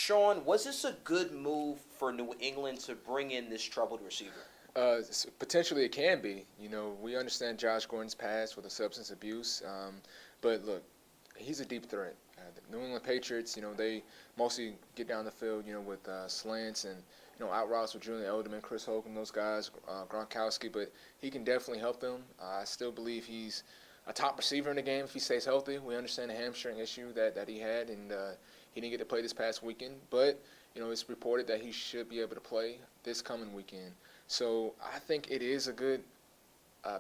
Sean, was this a good move for New England to bring in this troubled receiver? Potentially it can be. We understand Josh Gordon's past with the substance abuse, but look, he's a deep threat. The New England Patriots, they mostly get down the field, with slants and out routes with Julian Edelman, Chris Hogan, those guys, Gronkowski, but he can definitely help them. I still believe he's a top receiver in the game if he stays healthy. We understand the hamstring issue that he had, and he didn't get to play this past weekend, but it's reported that he should be able to play this coming weekend. So I think it is a good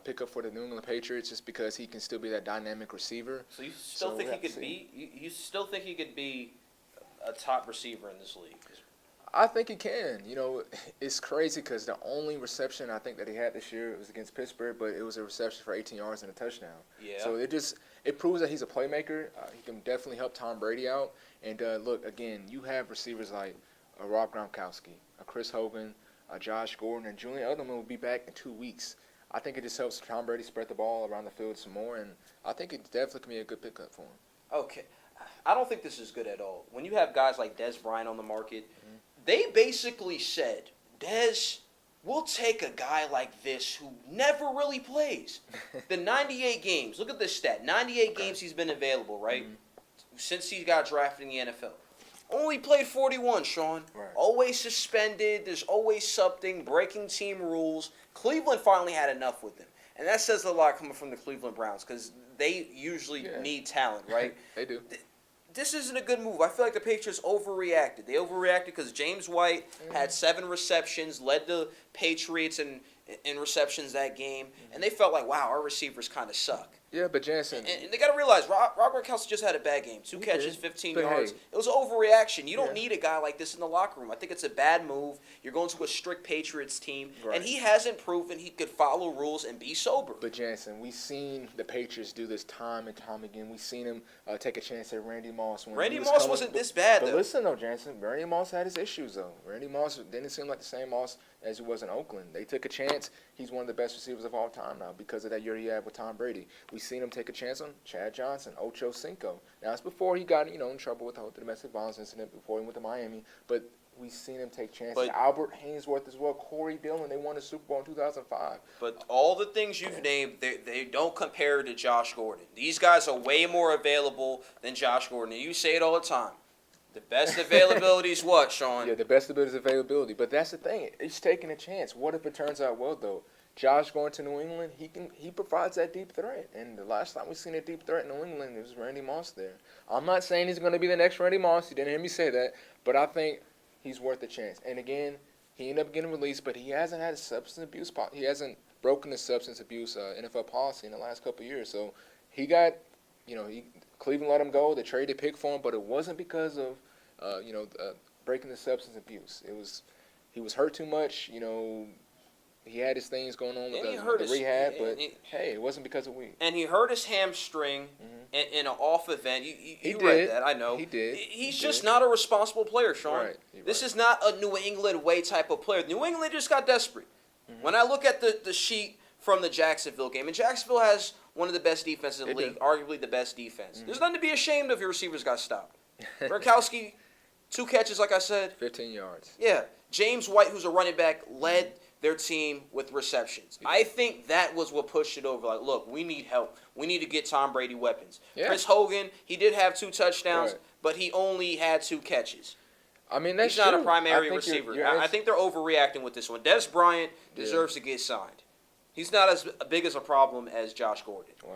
pickup for the New England Patriots just because he can still be that dynamic receiver. So you still think he could be? You still think he could be a top receiver in this league? I think he can. It's crazy because the only reception I think that he had this year was against Pittsburgh, but it was a reception for 18 yards and a touchdown. Yeah. So it proves that he's a playmaker. He can definitely help Tom Brady out. And look, again, you have receivers like Rob Gronkowski, Chris Hogan, Josh Gordon, and Julian Edelman will be back in 2 weeks. I think it just helps Tom Brady spread the ball around the field some more, and I think it definitely can be a good pickup for him. Okay. I don't think this is good at all. When you have guys like Dez Bryant on the market, they basically said, Dez, we'll take a guy like this who never really plays. The 98 games, look at this stat, 98 games he's been available, right, since he got drafted in the NFL. Only played 41, Sean. Right. Always suspended. There's always something, breaking team rules. Cleveland finally had enough with him. And that says a lot coming from the Cleveland Browns because they usually need talent, right? They do. This isn't a good move. I feel like the Patriots overreacted. They overreacted because James White had 7 receptions, led the Patriots in receptions that game, and they felt like, wow, our receivers kind of suck. Yeah, but Jansen. And they got to realize, Rob Gronkowski just had a bad game. 2 catches, 15 yards. Hey, it was an overreaction. You don't need a guy like this in the locker room. I think it's a bad move. You're going to a strict Patriots team, and he hasn't proven he could follow rules and be sober. But Jansen, we've seen the Patriots do this time and time again. We've seen him take a chance at Randy Moss. Randy Moss wasn't this bad, though. But listen, though, Jansen, Randy Moss had his issues, though. Randy Moss didn't seem like the same Moss as he was in Oakland. They took a chance. He's one of the best receivers of all time now because of that year he had with Tom Brady. We've seen him take a chance on Chad Johnson, Ocho Cinco. Now, it's before he got, in trouble with the domestic violence incident before he went to Miami, but we've seen him take chances. But Albert Haynesworth as well, Corey Dillon, they won the Super Bowl in 2005. But all the things you've named, they don't compare to Josh Gordon. These guys are way more available than Josh Gordon. And you say it all the time. The best availability is what, Sean? Yeah, the best ability is availability. But that's the thing. He's taking a chance. What if it turns out well, though? Josh going to New England, he provides that deep threat. And the last time we seen a deep threat in New England, it was Randy Moss there. I'm not saying he's going to be the next Randy Moss. You didn't hear me say that. But I think he's worth a chance. And again, he ended up getting released, but he hasn't had a substance abuse. He hasn't broken the substance abuse NFL policy in the last couple of years. So he got, Cleveland let him go. They traded a pick for him, but it wasn't because of, breaking the substance abuse. He was hurt too much. He had his things going on with the rehab, but hey, it wasn't because of weed. And he hurt his hamstring in an off event. You read did. that, I know. He did. He's just not a responsible player, Sean. Right. This is not a New England way type of player. New England just got desperate. When I look at the sheet from the Jacksonville game, and Jacksonville has one of the best defenses in the league, arguably the best defense. There's nothing to be ashamed of. Your receivers got stopped. Gronkowski, 2 catches, like I said. 15 yards. Yeah. James White, who's a running back, led their team with receptions. I think that was what pushed it over. Like, look, we need help. We need to get Tom Brady weapons. Yeah. Chris Hogan, he did have 2 touchdowns, but he only had 2 catches. I mean, that's He's not true. a primary receiver. I think they're overreacting with this one. Dez Bryant deserves to get signed. He's not as big as a problem as Josh Gordon.